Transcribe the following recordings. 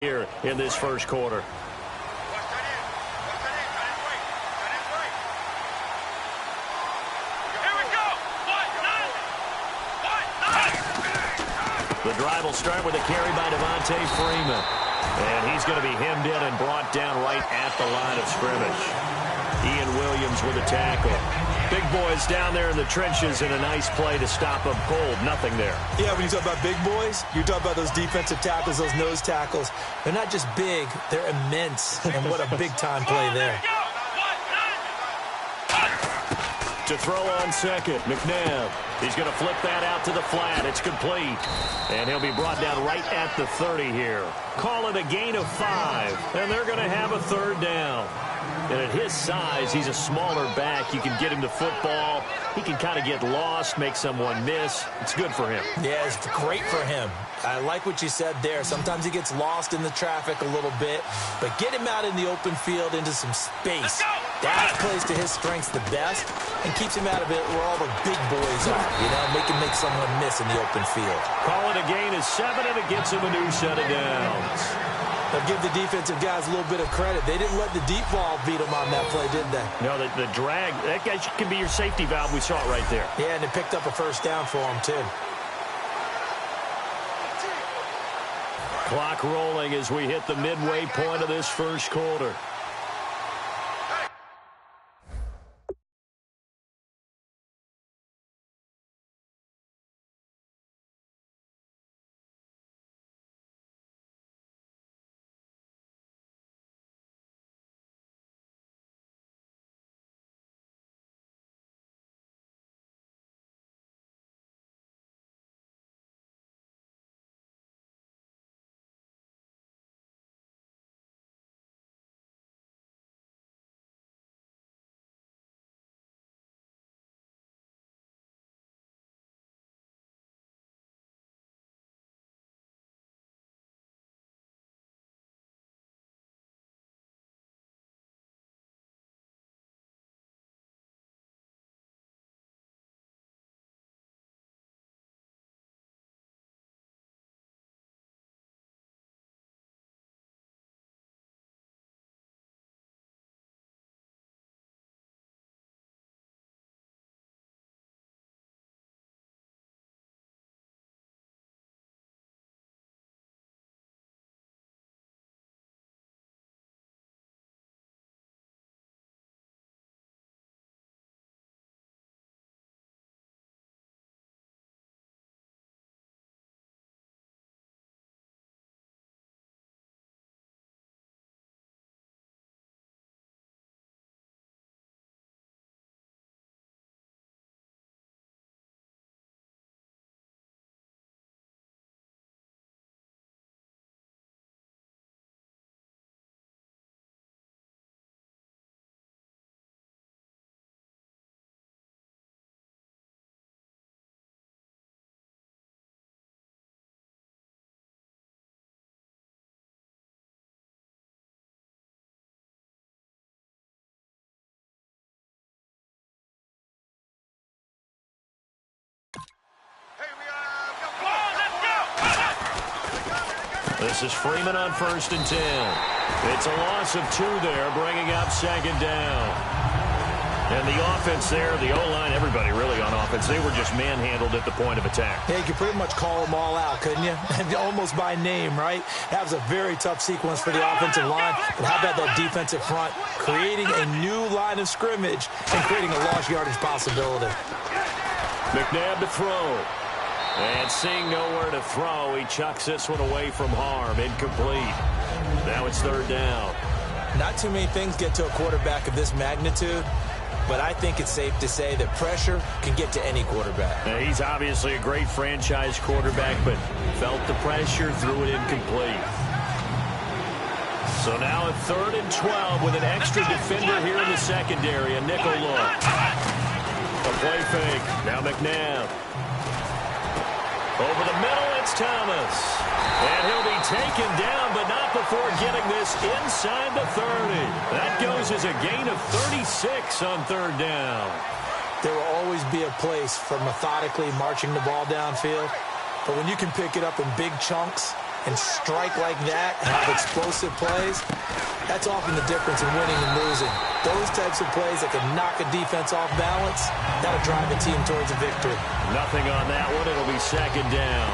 here in this first quarter. The drive will start with a carry by Devontae Freeman. And he's going to be hemmed in and brought down right at the line of scrimmage. Ian Williams with a tackle. Big boys down there in the trenches in a nice play to stop them cold. Nothing there. Yeah, when you talk about big boys, you talk about those defensive tackles, those nose tackles. They're not just big, they're immense. And what a big-time play there. To throw on second, McNabb. He's going to flip that out to the flat. It's complete. And he'll be brought down right at the 30 here. Call it a gain of 5. And they're going to have a third down. And at his size, he's a smaller back. You can get him to football. He can kind of get lost, make someone miss. It's good for him. Yeah, it's great for him. I like what you said there. Sometimes he gets lost in the traffic a little bit. But get him out in the open field into some space. That plays to his strengths the best and keeps him out of it where all the big boys are. You know, make someone miss in the open field. Call it a gain of 7, and it gets him a new set of downs. They'll give the defensive guys a little bit of credit. They didn't let the deep ball beat them on that play, did they? No, the drag, that guy can be your safety valve. We saw it right there. Yeah, and it picked up a first down for him, too. Clock rolling as we hit the midway point of this first quarter. This is Freeman on 1st and 10. It's a loss of 2 there, bringing up 2nd down. And the offense there, the O-line, everybody really on offense, they were just manhandled at the point of attack. Yeah, you could pretty much call them all out, couldn't you? Almost by name, right? That was a very tough sequence for the offensive line. But how about that defensive front creating a new line of scrimmage and creating a lost yardage possibility? McNabb to throw. And seeing nowhere to throw, he chucks this one away from harm. Incomplete. Now it's 3rd down. Not too many things get to a quarterback of this magnitude, but I think it's safe to say that pressure can get to any quarterback. Now, he's obviously a great franchise quarterback, but felt the pressure, threw it incomplete. So now a 3rd and 12 with an extra defender here in the secondary, a nickel look. A play fake. Now McNabb. Over the middle, it's Thomas. And he'll be taken down, but not before getting this inside the 30. That goes as a gain of 36 on 3rd down. There will always be a place for methodically marching the ball downfield. But when you can pick it up in big chunks and strike like that, have explosive plays, that's often the difference in winning and losing. Those types of plays that can knock a defense off balance, that'll drive a team towards a victory. Nothing on that one. It'll be second down.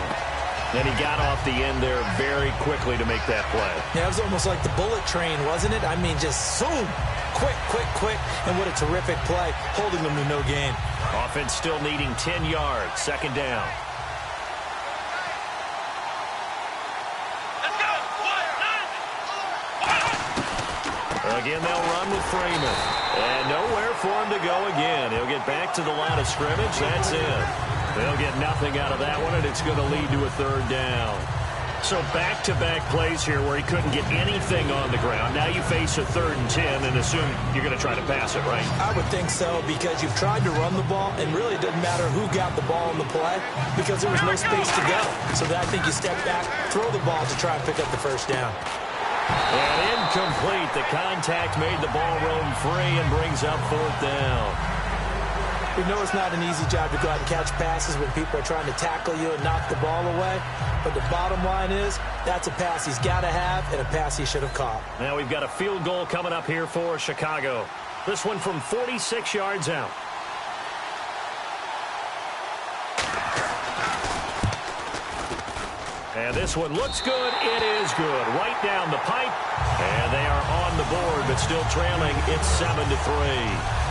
And he got off the end there very quickly to make that play. Yeah, it was almost like the bullet train, wasn't it? I mean, just zoom. Quick, quick, quick. And what a terrific play, holding them to no gain. Offense still needing 10 yards. Second down. Let's go. Again, they'll run with Freeman. And nowhere for him to go again. He'll get back to the line of scrimmage. That's it. They'll get nothing out of that one, and it's going to lead to a third down. So back-to-back plays here where he couldn't get anything on the ground. Now you face a 3rd and 10 and assume you're going to try to pass it, right? I would think so, because you've tried to run the ball, and really it doesn't matter who got the ball in the play because there was no space to go. So I think you step back, throw the ball to try and pick up the first down. And incomplete. The contact made the ball roam free and brings up 4th down. We know it's not an easy job to go out and catch passes when people are trying to tackle you and knock the ball away. But the bottom line is, that's a pass he's got to have and a pass he should have caught. Now we've got a field goal coming up here for Chicago. This one from 46 yards out. And this one looks good. It is good. Right down the pipe. And they are on the board, but still trailing. It's 7-3.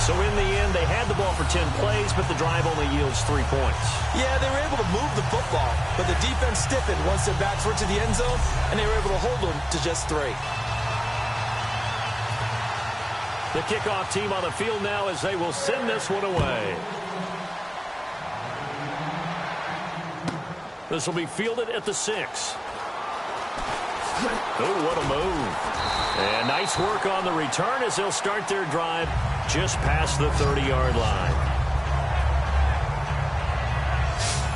So in the end, they had the ball for 10 plays, but the drive only yields 3 points. Yeah, they were able to move the football, but the defense stiffened once their backs were to the end zone, and they were able to hold them to just 3. The kickoff team on the field now as they will send this one away. This will be fielded at the 6. Oh, what a move. And nice work on the return as they'll start their drive just past the 30-yard line.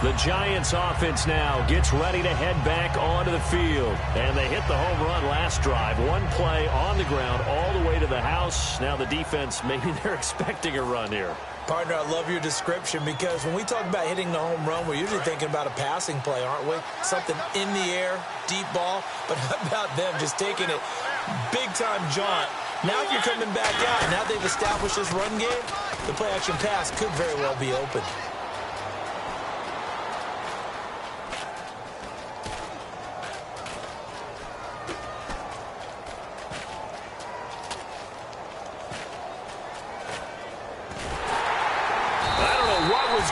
The Giants offense now gets ready to head back onto the field. And they hit the home run last drive. One play on the ground all the way to the house. Now the defense, maybe they're expecting a run here. Partner, I love your description because when we talk about hitting the home run, we're usually thinking about a passing play, aren't we? Something in the air, deep ball. But how about them just taking it big-time jaunt? Now if you're coming back out, now they've established this run game, the play-action pass could very well be open.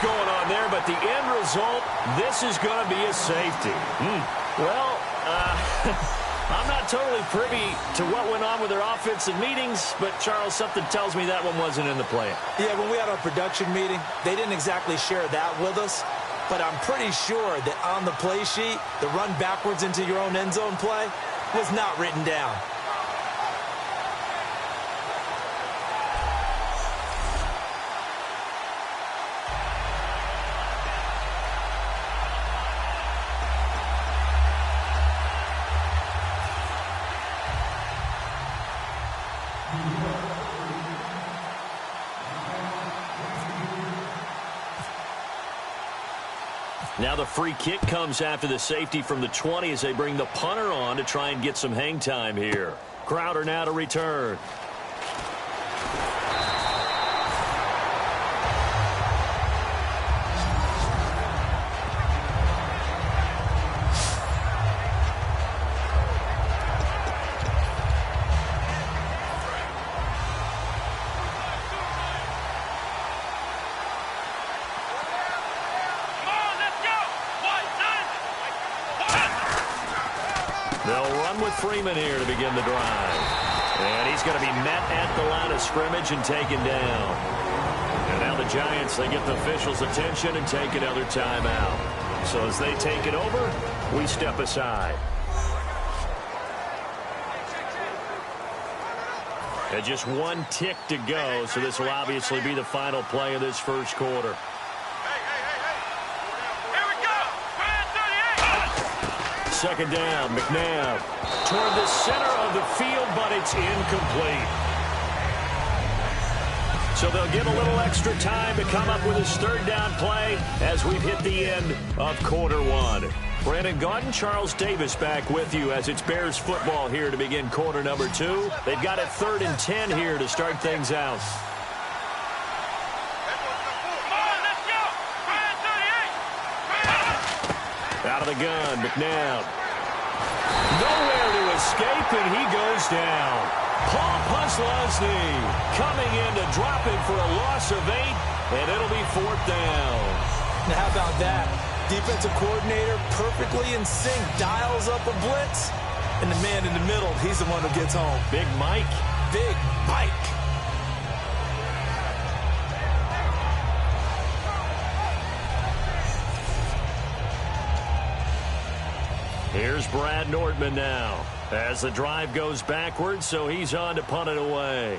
Going on there, but the end result, this is going to be a safety. Well, I'm not totally privy to what went on with their offensive meetings, but Charles, something tells me that one wasn't in the plan. Yeah, when we had our production meeting, they didn't exactly share that with us, but I'm pretty sure that on the play sheet, the run backwards into your own end zone play was not written down. Now the free kick comes after the safety from the 20 as they bring the punter on to try and get some hang time here. Crowder now to return. Freeman here to begin the drive. And he's going to be met at the line of scrimmage and taken down. And now the Giants, they get the officials' attention and take another timeout. So as they take it over, we step aside. And just one tick to go, so this will obviously be the final play of this first quarter. Second down, McNabb toward the center of the field, but it's incomplete. So they'll get a little extra time to come up with his third down play as we've hit the end of quarter one. Brandon Gaudin, Charles Davis back with you as it's Bears football here to begin quarter number 2. They've got it 3rd and 10 here to start things out. Out of the gun, McNabb. Nowhere to escape, and he goes down. Paul Posluszny coming in to drop him for a loss of 8, and it'll be 4th down. Now, how about that? Defensive coordinator perfectly in sync, dials up a blitz, and the man in the middle, he's the one who gets home. Big Mike. Big Mike. Here's Brad Nordman now as the drive goes backwards, so he's on to punt it away.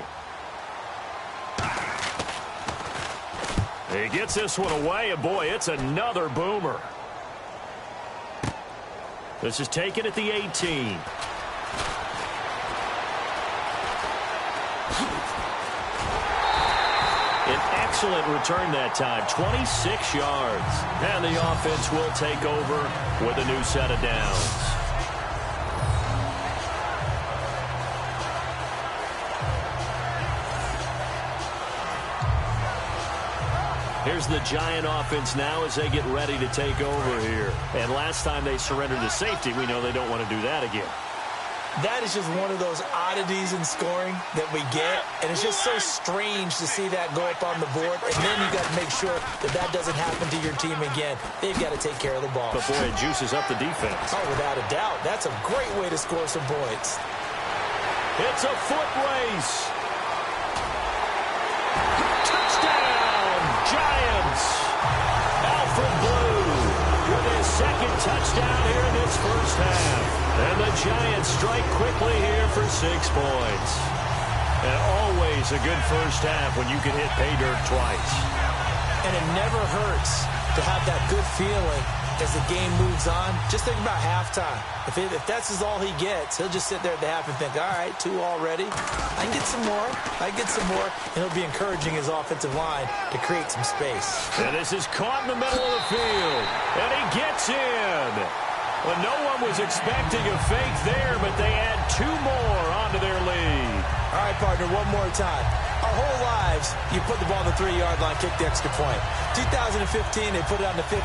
He gets this one away, and boy, it's another boomer. This is taken at the 18. An excellent return that time, 26 yards. And the offense will take over with a new set of downs. Here's the Giant offense now as they get ready to take over here. And last time they surrendered to safety, we know they don't want to do that again. That is just one of those oddities in scoring that we get, and it's just so strange to see that go up on the board, and then you got to make sure that that doesn't happen to your team again. They've got to take care of the ball. But, boy, it juices up the defense. Oh, without a doubt. That's a great way to score some points. It's a foot race. Touchdown, Giants. Alfred Blue with his second touchdown here in this first half. And the Giants strike quickly here for 6 points. And always a good first half when you can hit pay dirt twice. And it never hurts to have that good feeling as the game moves on. Just think about halftime. If that's all he gets, he'll just sit there at the half and think, all right, 2 already. I can get some more. I can get some more. And he'll be encouraging his offensive line to create some space. And this is caught in the middle of the field. And he gets in. Well, no one was expecting a fake there, but they add 2 more onto their lead. All right, partner, one more time. Our whole lives, you put the ball on the 3-yard line, kick the extra point. 2015, they put it on the 15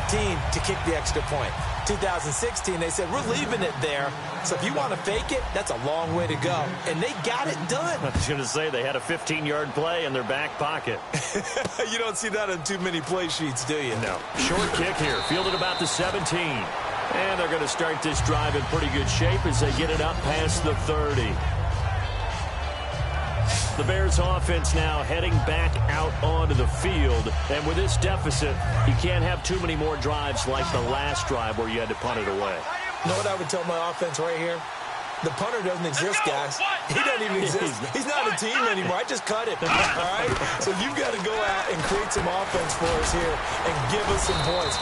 to kick the extra point. 2016, they said, we're leaving it there. So if you want to fake it, that's a long way to go. And they got it done. I was going to say they had a 15-yard play in their back pocket. You don't see that on too many play sheets, do you? No. Short kick here, fielded about the 17. And they're going to start this drive in pretty good shape as they get it up past the 30. The Bears offense now heading back out onto the field. And with this deficit, you can't have too many more drives like the last drive where you had to punt it away. You know what I would tell my offense right here? The punter doesn't exist, guys. He doesn't even exist. He's not a team anymore. I just cut it, all right? So you've got to go out and create some offense for us here and give us some points.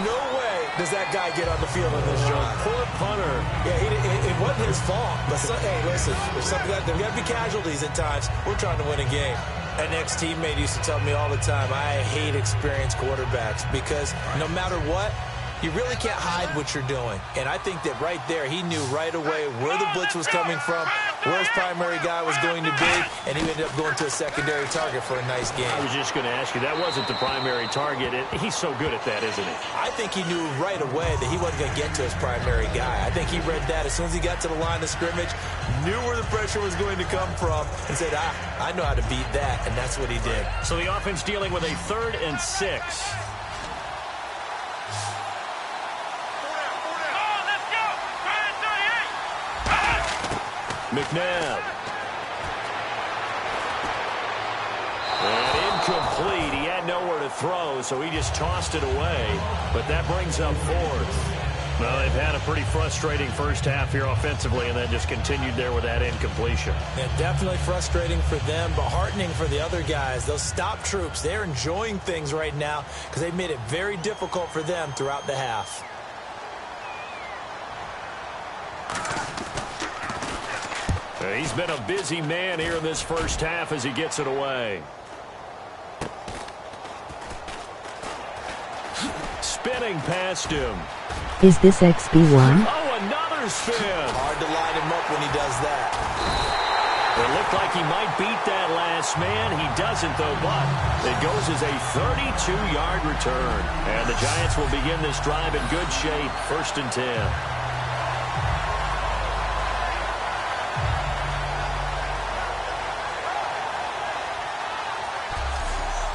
No way does that guy get on the field on this drive. Poor punter. Yeah, it wasn't his fault. But hey, listen, there's got to be casualties at times. We're trying to win a game. An ex-teammate used to tell me all the time, I hate experienced quarterbacks because no matter what, you really can't hide what you're doing. And I think that right there, he knew right away where the blitz was coming from, where his primary guy was going to be, and he ended up going to a secondary target for a nice game. I was just going to ask you, that wasn't the primary target. He's so good at that, isn't he? I think he knew right away that he wasn't going to get to his primary guy. I think he read that as soon as he got to the line of scrimmage, knew where the pressure was going to come from, and said, I know how to beat that, and that's what he did. So the offense dealing with a 3rd and 6. McNabb. And incomplete. He had nowhere to throw, so he just tossed it away. But that brings up 4th. Well, they've had a pretty frustrating first half here offensively, and then just continued there with that incompletion. Yeah, definitely frustrating for them, but heartening for the other guys. Those stop troops, they're enjoying things right now because they made it very difficult for them throughout the half. He's been a busy man here in this first half as he gets it away. spinning past him. Is this XB1? Oh, another spin. Hard to line him up when he does that. It looked like he might beat that last man. He doesn't, though, but it goes as a 32-yard return. And the Giants will begin this drive in good shape, 1st and 10.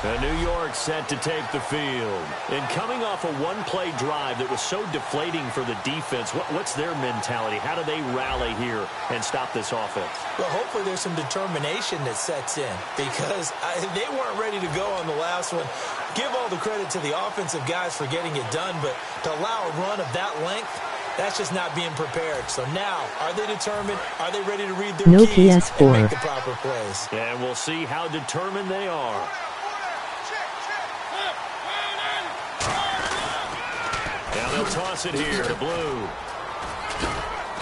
And New York set to take the field. And coming off a one-play drive that was so deflating for the defense, what's their mentality? How do they rally here and stop this offense? Well, hopefully there's some determination that sets in because they weren't ready to go on the last one. Give all the credit to the offensive guys for getting it done, but to allow a run of that length, that's just not being prepared. So now, are they determined? Are they ready to read their keys and make the proper plays? And we'll see how determined they are. Now they'll toss it here to Blue.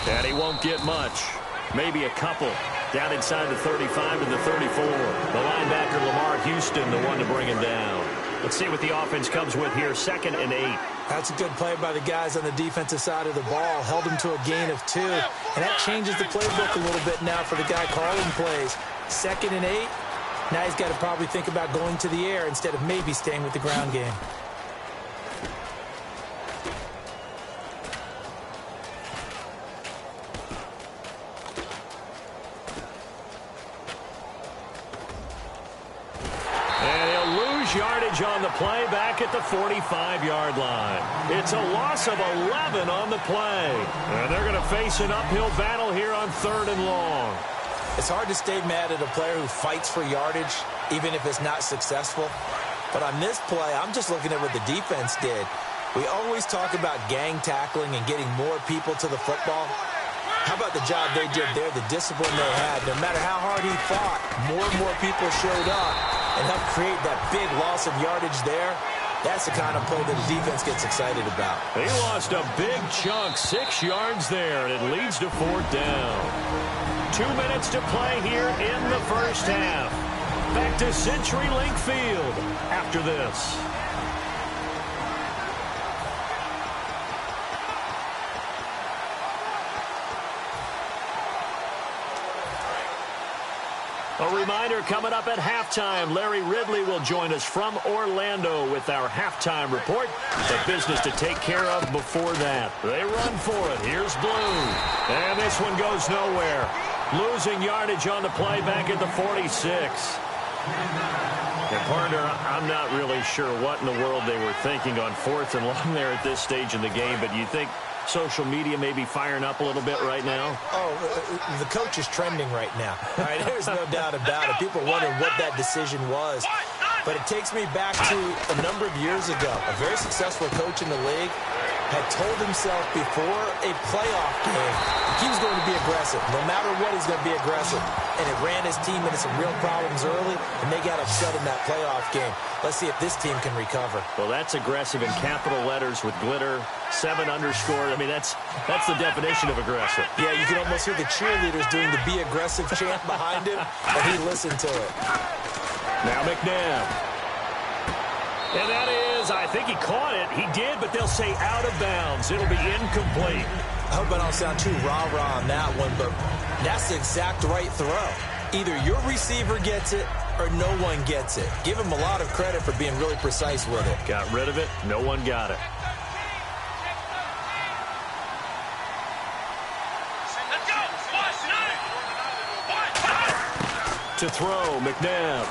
And he won't get much. Maybe a couple. Down inside the 35 and the 34. The linebacker, Lamar Houston, the one to bring him down. Let's see what the offense comes with here. 2nd and 8. That's a good play by the guys on the defensive side of the ball. Held him to a gain of 2. And that changes the playbook a little bit now for the guy calling plays. 2nd and 8. Now he's got to probably think about going to the air instead of maybe staying with the ground game. Yardage on the play back at the 45-yard line. It's a loss of 11 on the play. And they're going to face an uphill battle here on 3rd and long. It's hard to stay mad at a player who fights for yardage, even if it's not successful. But on this play, I'm just looking at what the defense did. We always talk about gang tackling and getting more people to the football. How about the job they did there, the discipline they had? No matter how hard he fought, more and more people showed up and helped create that big loss of yardage there. That's the kind of play that the defense gets excited about. He lost a big chunk, 6 yards there, and it leads to 4th down. 2 minutes to play here in the first half. Back to CenturyLink Field after this. A reminder, coming up at halftime, Larry Ridley will join us from Orlando with our halftime report. The business to take care of before that. They run for it. Here's Blue. And this one goes nowhere. Losing yardage on the play back at the 46. And partner, I'm not really sure what in the world they were thinking on 4th and long there at this stage in the game, but you think social media may be firing up a little bit right now? Oh, the coach is trending right now. All right, there's no doubt about it. People wondering what that decision was. But it takes me back to a number of years ago. A very successful coach in the league had told himself before a playoff game he was going to be aggressive. No matter what, he's going to be aggressive. And it ran his team into some real problems early, and they got upset in that playoff game. Let's see if this team can recover. Well, that's aggressive in capital letters with glitter, 7 underscore. I mean, that's the definition of aggressive. Yeah, you can almost hear the cheerleaders doing the be aggressive chant behind him, and he listened to it. Now McNabb. And that is, I think he caught it. He did, but they'll say out of bounds. It'll be incomplete. I hope I don't sound too rah-rah on that one, but that's the exact right throw. Either your receiver gets it or no one gets it. Give him a lot of credit for being really precise with it. Got rid of it. No one got it. To throw, McNabb.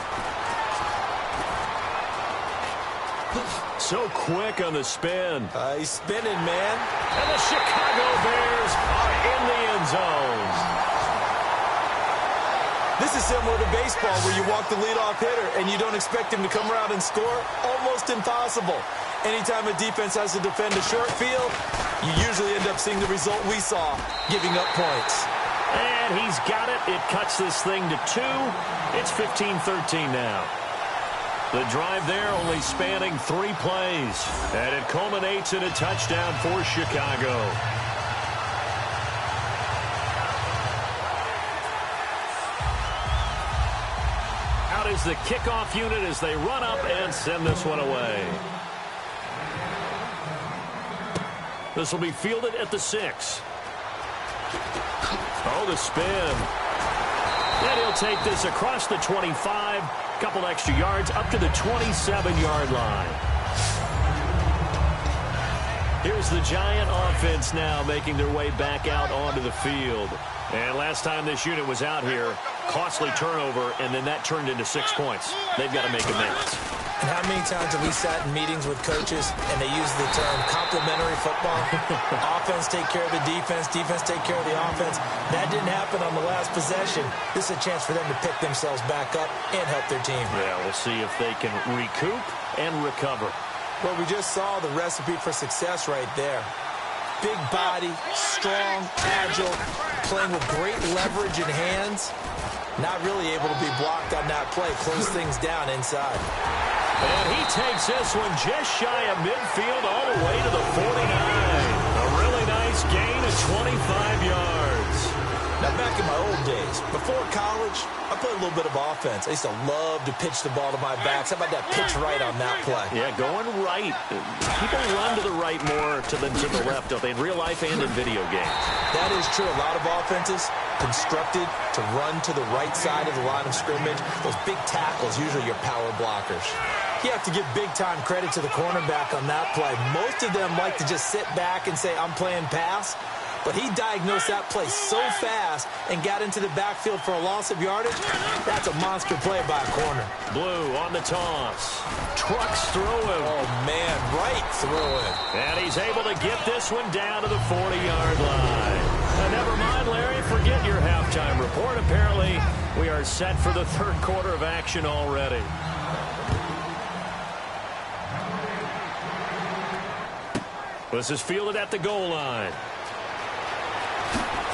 So quick on the spin. He's spinning, man. And the Chicago Bears are in the end zone. This is similar to baseball where you walk the leadoff hitter and you don't expect him to come around and score. Almost impossible. Anytime a defense has to defend a short field, you usually end up seeing the result we saw, giving up points. And he's got it. It cuts this thing to 2. It's 15-13 now. The drive there only spanning 3 plays. And it culminates in a touchdown for Chicago. Out is the kickoff unit as they run up and send this one away. This will be fielded at the 6. Oh, the spin. And he'll take this across the 25. Couple extra yards up to the 27-yard line. Here's the Giant offense now making their way back out onto the field. And last time this unit was out here, costly turnover, and then that turned into 6 points. They've got to make amends. And how many times have we sat in meetings with coaches and they use the term complementary football? Offense take care of the defense, defense take care of the offense. That didn't happen on the last possession. This is a chance for them to pick themselves back up and help their team. Yeah, we'll see if they can recoup and recover. Well, we just saw the recipe for success right there. Big body, strong, agile, playing with great leverage in hands. Not really able to be blocked on that play. Close things down inside. And he takes this one just shy of midfield all the way to the 49. A really nice gain of 25 yards. Now, back in my old days, before college, I played a little bit of offense. I used to love to pitch the ball to my backs. How about that pitch right on that play? Yeah, going right. People run to the right more than to the left, don't they, in real life and in video games? That is true. A lot of offenses constructed to run to the right side of the line of scrimmage. Those big tackles, usually your power blockers. You have to give big-time credit to the cornerback on that play. Most of them like to just sit back and say, I'm playing pass. But he diagnosed that play so fast and got into the backfield for a loss of yardage. That's a monster play by a corner. Blue on the toss. Trucks through him. Oh, man, right through him. And he's able to get this one down to the 40-yard line. Never mind, Larry, forget your halftime report. Apparently, we are set for the third quarter of action already. This is fielded at the goal line.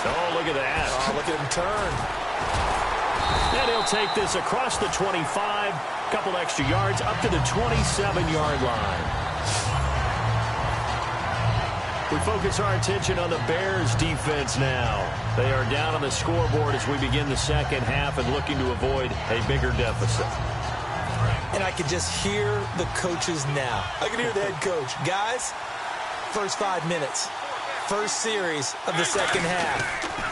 Oh, look at that. Oh, look at him turn. And he'll take this across the 25. Couple extra yards up to the 27-yard line. We focus our attention on the Bears defense now. They are down on the scoreboard as we begin the second half and looking to avoid a bigger deficit. And I can just hear the coaches now. I can hear the head coach. Guys, first 5 minutes. First series of the second half.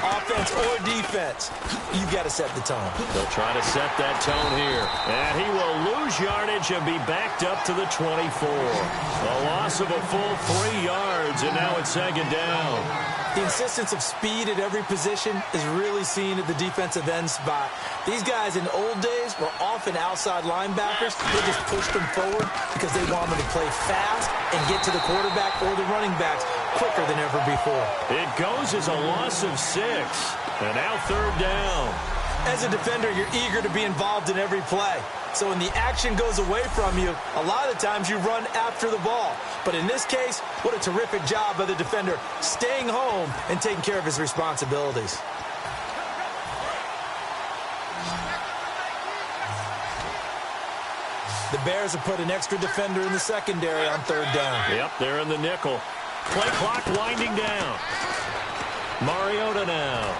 Offense or defense, you've got to set the tone. They'll try to set that tone here. And he will lose yardage and be backed up to the 24. A loss of a full 3 yards, and now it's second down. The insistence of speed at every position is really seen at the defensive end spot. These guys in old days were often outside linebackers. They just pushed them forward because they wanted to play fast and get to the quarterback or the running backs quicker than ever before. It goes as a loss of 6. And now third down. As a defender, you're eager to be involved in every play. So when the action goes away from you, a lot of times you run after the ball. But in this case, what a terrific job by the defender staying home and taking care of his responsibilities. The Bears have put an extra defender in the secondary on third down. Yep, they're in the nickel. Play clock winding down. Mariota now.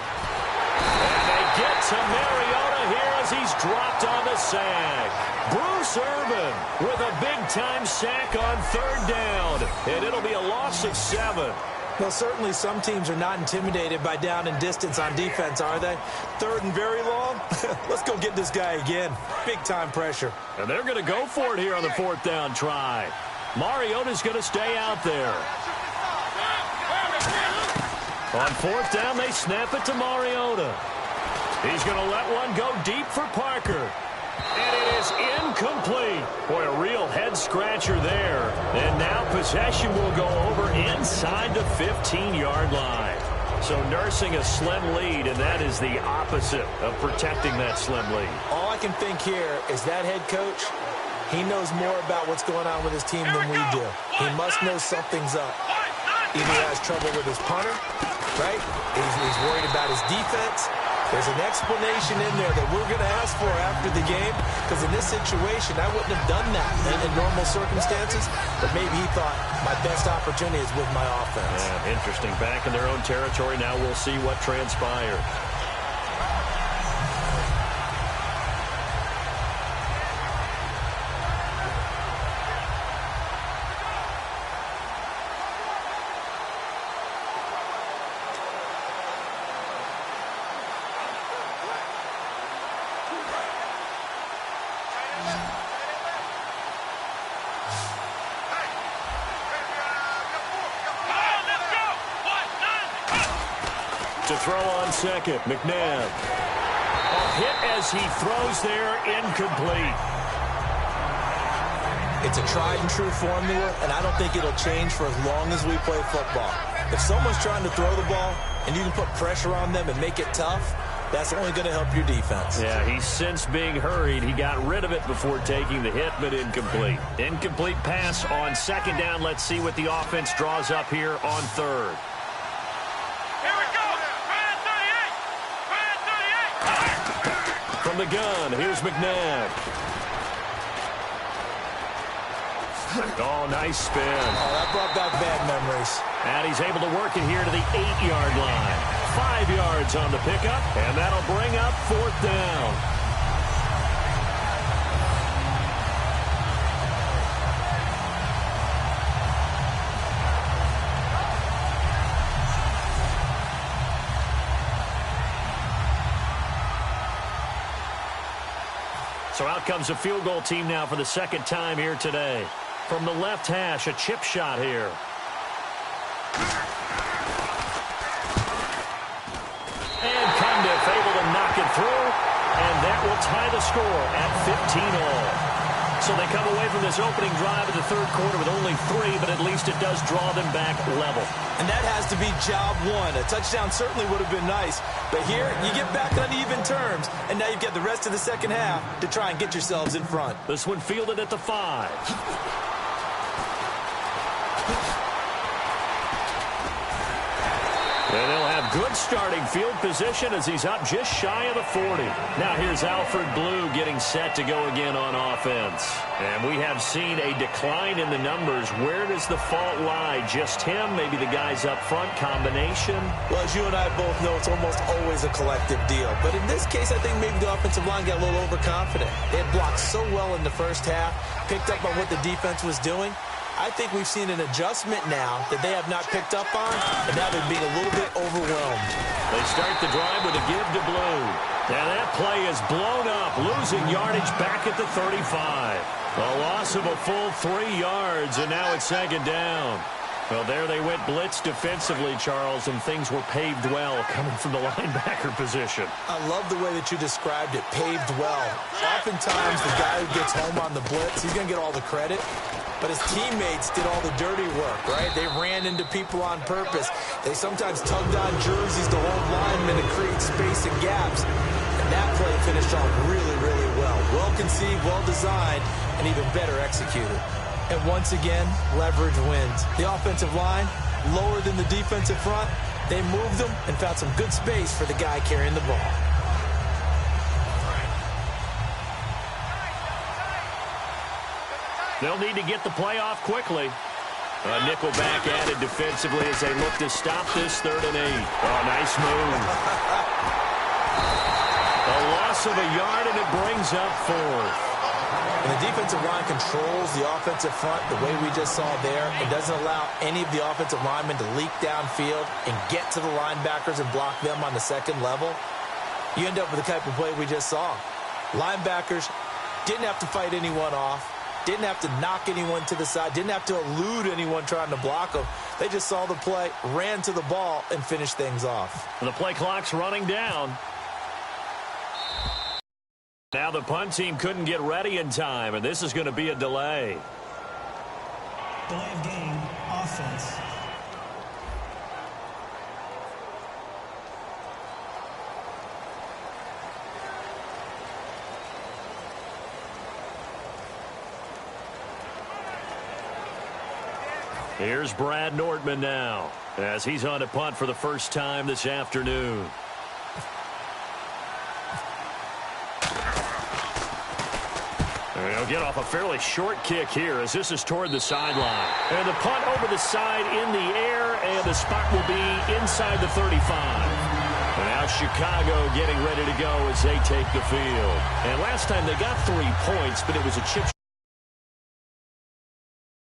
And they get to Mariota here as he's dropped on the sack. Bruce Irvin with a big-time sack on third down. And it'll be a loss of 7. Well, certainly some teams are not intimidated by down and distance on defense, are they? Third and very long? Let's go get this guy again. Big-time pressure. And they're going to go for it here on the fourth down try. Mariota's going to stay out there. On fourth down, they snap it to Mariota. He's going to let one go deep for Parker. And it is incomplete. Boy, a real head-scratcher there. And now possession will go over inside the 15-yard line. So nursing a slim lead, and that is the opposite of protecting that slim lead. All I can think here is that head coach, he knows more about what's going on with his team than we do. He must know something's up. Either he has trouble with his punter, right? He's worried about his defense. There's an explanation in there that we're going to ask for after the game, because in this situation, I wouldn't have done that in normal circumstances, but maybe he thought my best opportunity is with my offense. Yeah, interesting. Back in their own territory. Now we'll see what transpired. throw on second, McNabb. A hit as he throws there, incomplete. It's a tried-and-true formula, and I don't think it'll change for as long as we play football. If someone's trying to throw the ball and you can put pressure on them and make it tough, that's only going to help your defense. Yeah, he's since being hurried. He got rid of it before taking the hit, but incomplete. Incomplete pass on second down. Let's see what the offense draws up here on third. Here we go. Red 38. From the gun, here's McNabb. Oh, nice spin. Oh, that brought back bad memories. And he's able to work it here to the 8-yard line. 5 yards on the pickup, and that'll bring up fourth down. So out comes a field goal team now for the second time here today. From the left hash, a chip shot here. And Cundiff able to knock it through, and that will tie the score at 15-all. So they come away from this opening drive in the third quarter with only 3, but at least it does draw them back level. And that has to be job one. A touchdown certainly would have been nice, but here you get back on even terms, and now you've got the rest of the second half to try and get yourselves in front. This one fielded at the 5. And they'll have good starting field position as he's up just shy of the 40. Now here's Alfred Blue getting set to go again on offense. And we have seen a decline in the numbers. Where does the fault lie? Just him? Maybe the guys up front? Combination? Well, as you and I both know, it's almost always a collective deal. But in this case, I think maybe the offensive line got a little overconfident. They had blocked so well in the first half, picked up on what the defense was doing. I think we've seen an adjustment now that they have not picked up on, and now they're being a little bit overwhelmed. They start the drive with a give to Blue. And that play is blown up, losing yardage back at the 35. A loss of a full 3 yards, and now it's second down. Well, there they went blitz defensively, Charles, and things were paved well coming from the linebacker position. I love the way that you described it, paved well. Oftentimes, the guy who gets home on the blitz, he's going to get all the credit. But his teammates did all the dirty work, right? They ran into people on purpose. They sometimes tugged on jerseys to hold linemen to create space and gaps. And that play finished off really, really well. Well conceived, well designed, and even better executed. And once again, leverage wins. The offensive line, lower than the defensive front, they moved them and found some good space for the guy carrying the ball. They'll need to get the play off quickly. A nickelback added defensively as they look to stop this 3rd and 8. Oh, nice move. A loss of a yard, and it brings up 4th. And the defensive line controls the offensive front the way we just saw there. It doesn't allow any of the offensive linemen to leak downfield and get to the linebackers and block them on the second level. You end up with the type of play we just saw. Linebackers didn't have to fight anyone off. Didn't have to knock anyone to the side. Didn't have to elude anyone trying to block them. They just saw the play, ran to the ball, and finished things off. The play clock's running down. Now the punt team couldn't get ready in time, and this is going to be a delay. Delay of game, offense. Here's Brad Nordman now as he's on a punt for the first time this afternoon. And he'll get off a fairly short kick here as this is toward the sideline. And the punt over the side in the air, and the spot will be inside the 35. And now Chicago getting ready to go as they take the field. And last time they got 3 points, but it was a chip